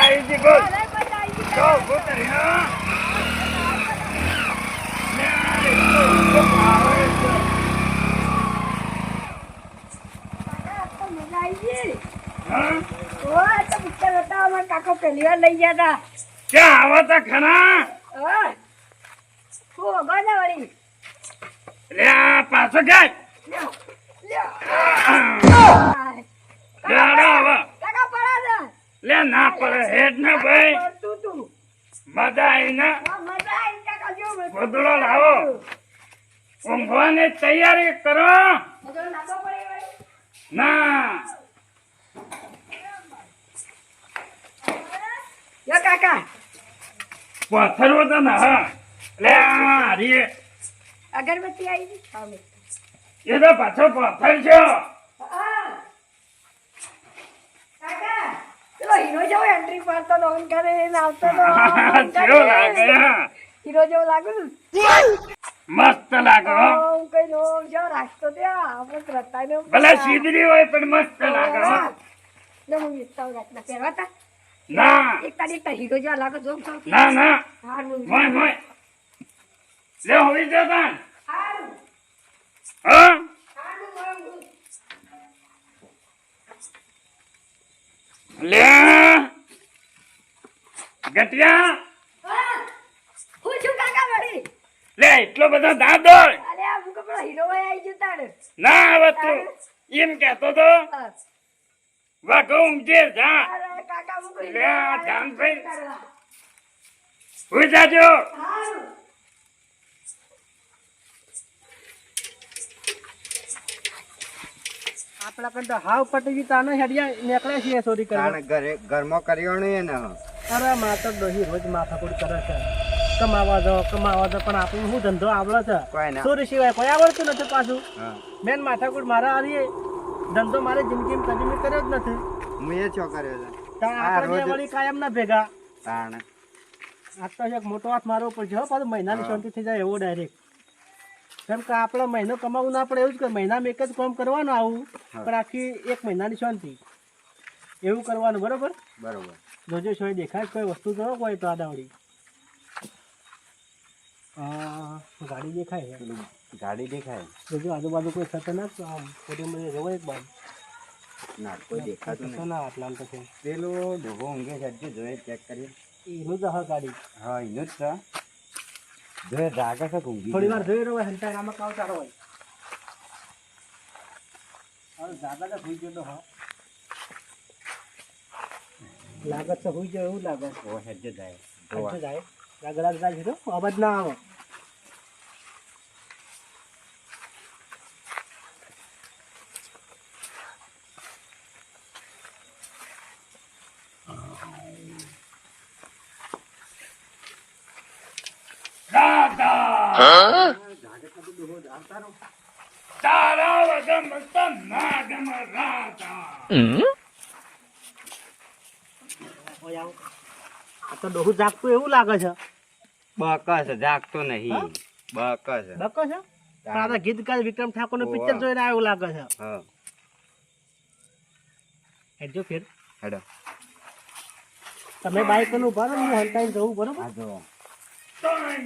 આવી હતી બોલ તો ઉભો કરી હા કાકો પહેલી વાર લઈ ગયા હતા ક્યાં આવા તા ખરા વળી લે આ પાછો જાય કાકા પડે લે ના પડે હેડ ને ભાઈ તું મજા આવી ને મજા આવી કાકા જો ગોદડો લાવો ઊંઘવાની તૈયારી કરો નાખો પડે ના યો કાકા પથ્થરો તો ના હા લે આ હરીએ અગરબત્તી આવી ગઈ એ તો પાછો પથ્થર છે કાકા પેલો હીરો જેવો એન્ટ્રી મારતો નોન કરે ને આવતો કેવો લાગે હીરો જેવો લાગુ મસ્ત લાગે હો કઈ નો જો રાખતો ત્યાં આપણે રતાને ભલે સીધરી હોય પણ મસ્ત લાગે હો ને હું વિસ્તાર રાખના પહેરવાતા ના એક તારી હીરો જેવો લાગે જો ના ના હારું મોય મોય લે હોઈ જતા હારું હા હારું લે ગટિયા હું છું કાકા વળી લે એટલો બધો દાદો અરે આ મુકો પેલો હીરો આવી ગયો તારે ના હવે તું એમ કહેતો તો વાઘો ઊંઘે જા અરે કાકા મુકો લે આ ધ્યાન ભાઈ હોઈ જાજો હારું આપણા કરતા હાવ પટી ગઈ તાનો હેડિયા નીકળે છે ચોરી કરવા ઘરે ઘરમાં કર્યો ને અરે માતા ડોહી રોજ માથાકૂટ કરે છે કમાવા દો પણ આપણને શું ધંધો આવડે છે કોઈ ના. ચોરી સિવાય કોઈ આવડતું નથી પાછું હા મેન માથાકૂટ મારા હારીએ ધંધો મારી જિંદગીમાં કદી મેં કર્યો જ નથી હું એ છો કર્યો છે તાણ આપણે બે વળી કાયમ ના ભેગા તાણ આ તો એક મોટો હાથ મારવો પડશે હો પાછું મહિનાની શાંતિ થઈ જાય એવો ડાયરેક્ટ કેમ કે આપણે મહિનો કમાવું ના પડે એવું જ કે મહિનામાં એક જ કામ કરવાનું આવું પણ આખી એક મહિનાની શાંતિ એવું કરવાનું બરોબર બરોબર જોજો સોય દેખાય કોઈ વસ્તુ તો કોઈ તો આડાવડી ગાડી દેખાય છે ગાડી દેખાય જોજો આજુબાજુ કોઈ થતો ના આમ ફોટોમાં જવો એક બાજુ ના કોઈ દેખાતું થતો નહીં ના આટલા તો છે પેલો ડોહો ઊંઘે છે હજુ જોઈએ ચેક કરીએ એનું જ હા ગાડી હા એનું જ છે જોઈએ જાગે છે કે ઊંઘી થોડી વાર જોઈ રહ્યો હોય હંતા આમાં કાવ તારો હોય હવે જાગા તો હોઈ ગયો તો હા લાગત તો હોઈ જાય એવું લાગે ઓ હેજે જાય અચ્છા જાય લાગ જાય છે તો અવાજ ના આવે દાદા તારા વગર મસ્ત ના ગમે રાજા આ તો ડોહું જાગતું એવું લાગે છે બકસ જાગતો નહીં બકસ ડકો છે તારા ગીતકાર વિક્રમ ઠાકોર નું પિક્ચર જોઈને આવ્યું લાગે છે હા હેડજો ફેર હેડો તમે બાઈક નું ઉભા રહો હું હલતાઈ જવું બરોબર આ જો ટાઈમ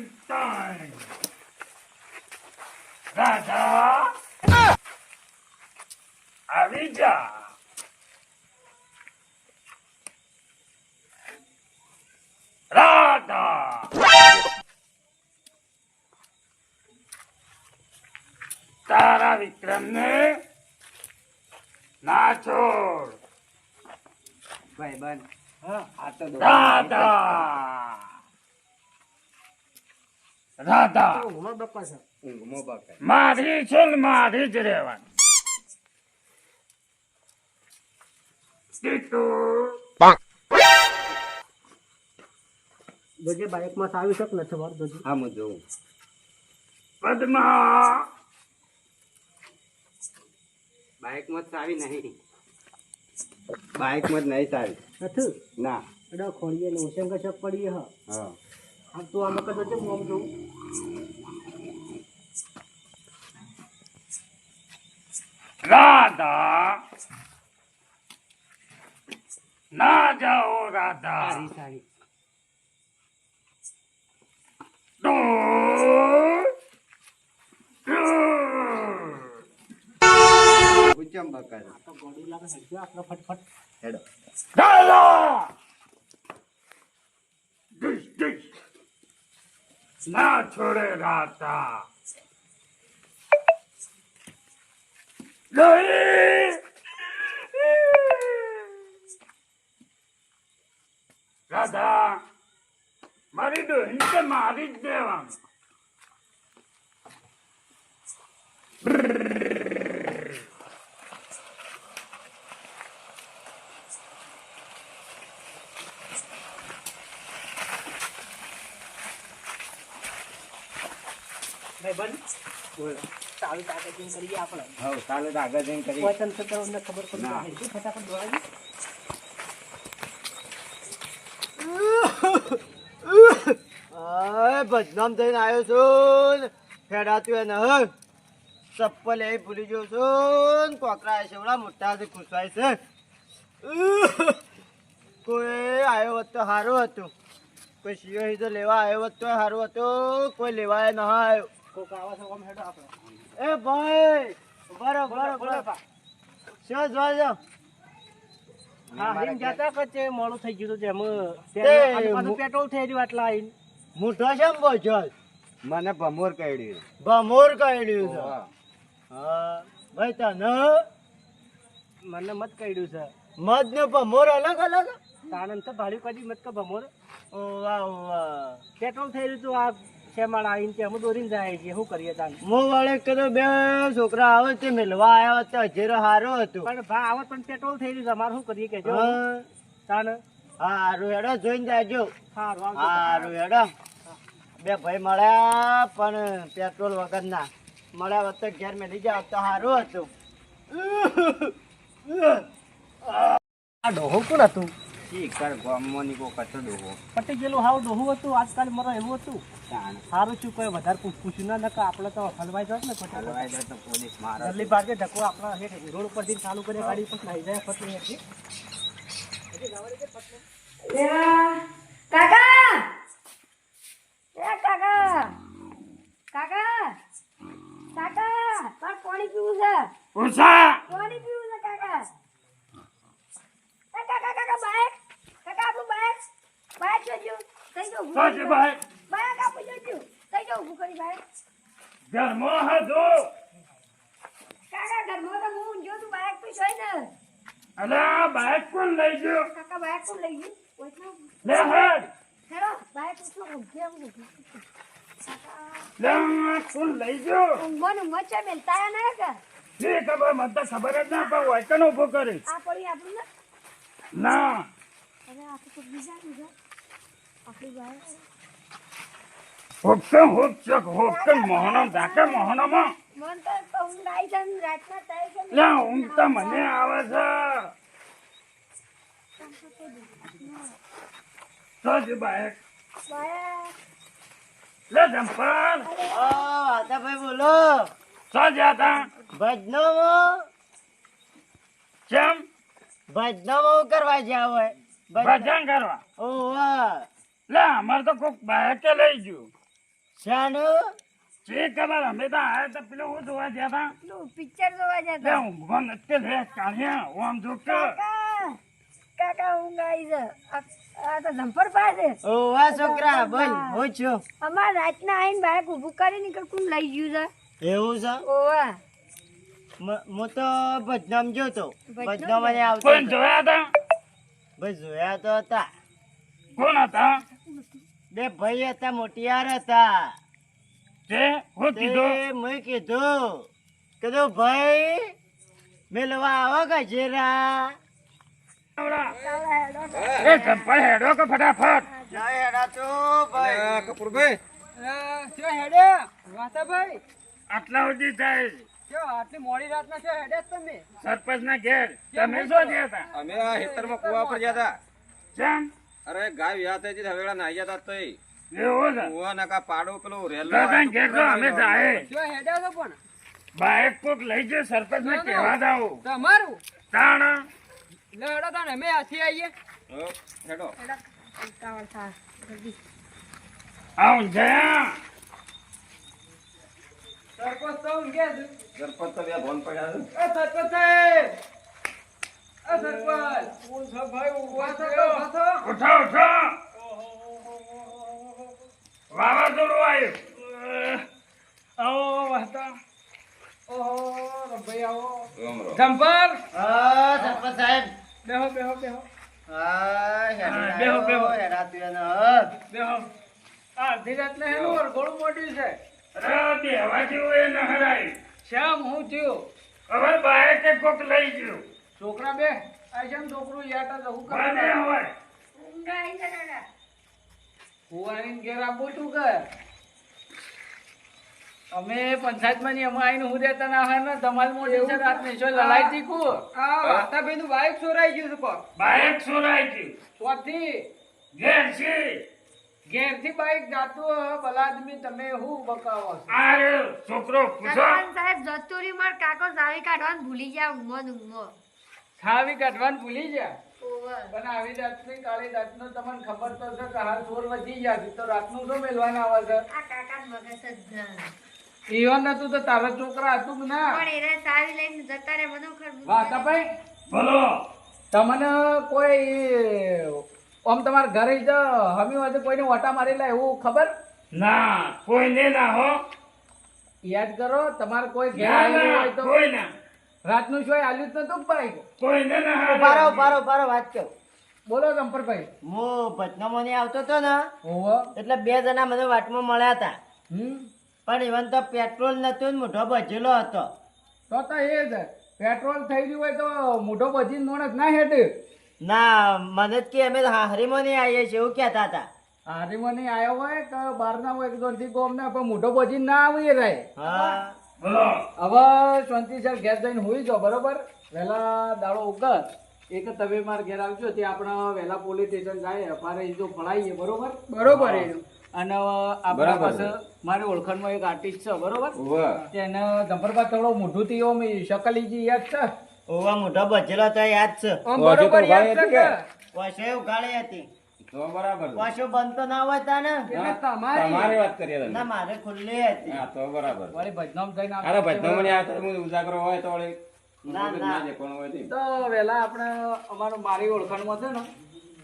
રાજા આવી જા રાજા તારા વિક્રમ ને ના છોડ ભાઈ બન હા આ તો રાધા રાધા ઊંઘમાં બપ્પા છે ઊંઘમો બકસ મારી છે ને મારી જ રહેવાની જોજે બાઈકમાં તો આવી શકે નથી વાર જોજે હા હું જોઉં પદ્મા બાઇકમાં જ ચાવી નહીં બાઇકમાં જ નહીં ચાવી નથી ના એડા ખોલીએ ને ઓછે કશક પડીએ હા હા આમ તો આમ કદો છે મોમ જોઉં રાધા ના જાઓ રાધા સારી સારી ગુચમ બકાય આ તો ગોળું લાગે હેડજો આપણે ફટફટ હેડો દાદા દિશ દિશ ના છોડે રાધા નહીં રાધા મારી બહેન કે મારી જ દેવાનું ભાઈ બંધ બોલો ચાલુ તાકાત કરીએ આપણે હવ ચાલો તો આગળ જઈને કરી કોઈ તંત્ર તો અમને ખબર પડી ના. જાય છે ફટાફટ દોડાવી બદનામ થઈને આવ્યો છું ફેડાતું એને ચપ્પલ એ ભૂલી ગયો છું કોકરા છે એવડા મોટા છે ખુશવાય છે કોઈ આવ્યો હોત તો સારું હતું કોઈ સિયો હીધો લેવા આવ્યો હોત તો સારું હતું કોઈ લેવાય ના આવ્યો કોક આવા છે આમ હેડો આપણે એ ભાઈ બરોબર બરોબર શું જોજો હા એમ કહેતા કે તે મોડું થઈ ગયું હતું તે જેમ પેટ્રોલ થઈ રહ્યું આટલા આવીને મોટો છે એમ બોજો મને ભમોર કહ્યું ભમોર કાઢ્યું છે હા ભાઈ તને મને મત કહ્યું છે મધ ને ભમોર અલગ અલગ આનંદ તો ભાડ્યું કદી મત કે ભમોર ઓ વાહ વાહ પેટ્રોલ થઈ રહ્યું હતું આ શેમાળ આવીને તે અમે દોરીને જાય છે શું કરીએ તાન હું વાળે કીધું બે છોકરા આવે તે મિલવા આવ્યા હતા હજેરો હારો હતો પણ ભા આવત પણ પેટ્રોલ થઈ રહ્યું છે અમારે શું કરીએ કેજો હા તાન હારું હેડો જોઈને જાજો સારું આવજો. હારું હેડો બે ભાઈ મળ્યા પણ પેટ્રોલ વગર ના મળ્યા વખતે ઘેર મેલી જાવ તો સારું હતું આ ડોહો કોણ હતું શીખર ગામમાંની કોઈ કચો ડોહો પટી ગયેલું હાવ ડોહું હતું આજકાલ મારો એવું હતું તાણ સારું શું કોઈ વધારે પૂછ્યું ના નકા આપણે તો હલવાઈ જાત ને પછી હલવાઈ જાય તો પોલીસ મારે જલ્દી ભાગે ધક્કો આપણા હેઠ રોડ ઉપરથી ચાલુ કરી ગાડી પછી નાઈ જાય ફટલી હેઠી કાકા એ કાકા કાકા કાકા તાર પાણી પીવું છે ઉષા પાણી પીવું છે કાકા એ કાકા કાકા બાઈક કાકા આપણું બાઈક બાઈક જોજો થઈ જાવ સાચી ભાઈ બાઈક આપી જોજો થઈ જાવ ઊભું કરી બાઈક ઘરમાં હતો કાકા ઘરમાં તો હું જો તું બાઈક તો છે ને અલે આ બાઈક કોણ લઈ ગયો કાકા બાઈક કોણ લઈ ગયું ઓછું લે હેડ હેરો બાઈક ઓછું ઊભી આવું લે આ કોણ લઈ ગયો ઊંઘવાનું મચ્છર મેલતા ના કા જે ખબર મને તો ખબર જ ના પણ વાયકન ઉભો કરી આ પડી આપણું ને ના હવે આપણે તો બીજા આપણી બાઈક હોપકન મોહનો ધાકે મોહનોમાં મન તો ઊંઘ આવી છે ને રાતના થાય છે ને લે ઊંઘ તો મને આવે છે સાચી બાઈક બાઈક લે જંપર ભાઈ બોલો સાજા તા ભજનામાં કેમ ભજનામાં કરવા જાવ હોય ભજન કરવા ઓ વાહ લે અમાર તો કોક બાઈકે લઈ ગયું શાનું જે ખબર અમે તો આયા તો પેલું હું જોવા ગયા તા પેલું પિક્ચર જોવા લે જતા ઊંઘવા નથી લે કાઢ્યા ઓમ જો કે કાકા કાકા ઊંઘ આવી છે આ તો જમ્પર પાસે ઓ વાહ છોકરા બોલ હું છું અમાર રાતના આવીને બાઈક ઊભું કરી નીકળ કોણ લઈ ગયું છે એવું છે ઓવા હું તો ભજનામ જોતો ભજનામ ભજનામ મને આવતો કોણ હતો. જોયા તા ભાઈ જોયા તો હતા કોણ હતા બે ભાઈ હતા મોટિયાર હતા તે હું કીધું તે મેં કીધું ભાઈ મેલવા આવો ગજેરા એ જંપર હેડો કે ફટાફટ જય હેડા તો ભાઈ કપૂરભાઈ આટલા સુધી થાય આટલી મોડી રાતના છે હેડે તમે સરપંચ ના ઘેર તમે શું ગયા હતા અમે આ ખેતરમાં કુવા પર ગયા હતા કેમ અરે ગાય વ્યાહ થઈ હતી હવેળા નાઈ ગયા હતા તોય એવું છે કુવા નકા પાડો પેલો રેલો દાદા ઘેર તો અમે જાય હેડે તો પણ બાઈક કોક લઈ જાય સરપંચ ને કહેવા દાવ તમારું તાણ હો, હેડો. ઉતાવળ થાય જલ્દી. આવું છે સરપંચ તો બે ભોન પડ્યા છે. ઉઠો ઉઠો વાવાઝોડું આવ્યું રોમ રોમ. હા સરપંચ સાહેબ હા બેહો, બેહો. હેડાતું અરે બેહવા જેવું એ ન હરાય હવે બાએ કે કોક લઈ ગયું છોકરા બે આ જેમ છોકરું યાટા જવું બને કરે હોય ઊંઘ આવી છે કાકા. ફુવારીને ઘેર આપું તું કે અમે પંચાયતમાં ની અમે આઈને હું દેતા ના હોય ને તમારી મોટી છે રાત ની લડાઈ તીકું વાતાભાઈ નું બાઈક ચોરાઈ ગયું છે બાઇક ચોરાઈ ગયું ચોથી ઘેર છે ઘેર થી બાઈક જાતું હોય ભલા આદમી તમે શું બકાવો છો? આ રહ્યો છોકરો પૂછો સરપંચ સાહેબ જતું રહ્યું, માર કાકો ચાવી કાઢવાનું ભૂલી ગયા ઊંઘો ને ઊંઘો. છાવી કાઢવાનું ભૂલી ગયા ઓવે. પણ આવી રાતની કાળી રાતનો તમને ખબર તો છે કે હાલ ચોર વધી ગયા છે તો રાતનું તો મેલવાના આવે છે આ કાકાનું મગજ જ ધન. ઈવન નતું તો તારા છોકરા હતું કે ના પણ એને ચાવી લઈને જતા રહે મને ખબર વાતાભાઈ બોલો તમને કોઈ આમ તમારા ઘરે જ હમી હોય તો કોઈને ઓટા મારેલા એવું ખબર ના કોઈને ના હો યાદ કરો તમારે કોઈ ઘેર ના આવેલું ના હોય તો કોઈ ના રાતનું શું આલ્યું જ નતું બાઈક કોઈને ના પારો હરાય. પારો પારો વાત કહું બોલો ગંપરભાઈ હું ભટનામાં ની આવતો હતો ને ઓહો એટલે 2 જણા મને વાટમાં મળ્યા હતા પણ ઇવન તો પેટ્રોલ નતું ને મોઢો બજેલો હતો તો એ જ પેટ્રોલ થઈ ગયું હોય તો મોઢો બધી નોણસ ના હેડ ના મને જ કે અમે હરીમાં નહીં આવીએ છીએ એવું કહેતા હતા હારીમાં નહીં આવ્યો હોય કે બહાર ના હોય દોરથી ગોમ ના પણ મોઢો બધી ના આવી રહે હા બોલો હવે શાંતિસર ઘેર જઈને હોઈ જાઓ બરોબર વહેલા દાડો ઉગર એક તમે મારા ઘેર આવજો ત્યાં આપણે વહેલા પોલીસ સ્ટેશન જાય અમારે જો ફળાઈએ બરોબર બરોબર અને આપણા બરાબર પાસે મારી ઓળખાણમાં એક આર્ટિસ્ટ છે બરોબર ઉવ્વ. તેને જંપરબા થોડો મોઢું થી ઓમ શકલીજી યાદ છે ઓવા મોઢો બજેલો તો યાદ છે ઓમ વાંચો તો બરોબર યાદ ભાઈ છે હતી કે કે? વાસો ઉગાડી હતી તો બરાબર છે. વાસો બંધ તો ના હોય તા ને એટલે તમારી વાત કરીએ તમે. ના મારે ખુલ્લી હતી હા તો બરાબર. વળી ભજનામ થઈને અરે ભજનામણી આ તો હું ઉજાગરો હોય તો વળી ના, ના. જે કોણ હોય તે. તો વહેલા આપણે અમારું મારી ઓળખાણમાં છે ને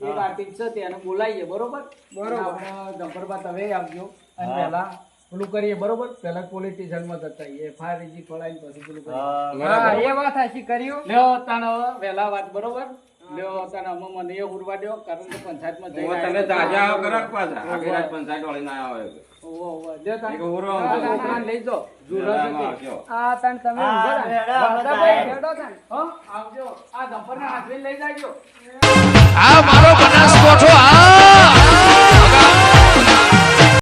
એક આર્ટિસ્ટ છે તેને બોલાવીએ બરોબર આપણે જંપરબા તમે આવજો અને પહેલા પેલું કરીએ બરોબર પહેલા પોલીસ સ્ટેશનમાં જતા એફઆઈઆર ઈજી ખોલાઈને પછી પેલું કરીએ બરાબર. એ વાત સાચી કર્યું લ્યો તાણ હવે વહેલા વાત બરોબર લ્યો તાણ અમે મને એ ઉરવા દ્યો કારણ કે પંચાયતમાં જઈને હું તમે તાજા આવો કરાક પાછા આખી રાત પંચાયત વાળી ના આવે ઓહો, ઓહો. લ્યો તાણ. એક ઉરો આ છોકરાને લઈ જાઓ. જુરો છે આમાં તે. આવજો. આ તાણ તમે હા, ઊંઘો ને. હેડો, હવે વાંધાભાઈ, જાય. હેડો તાણ. હો, આવજો આ જંપરને હાથવીને લઈ જાજો આ મારો બનાસકોઠો આ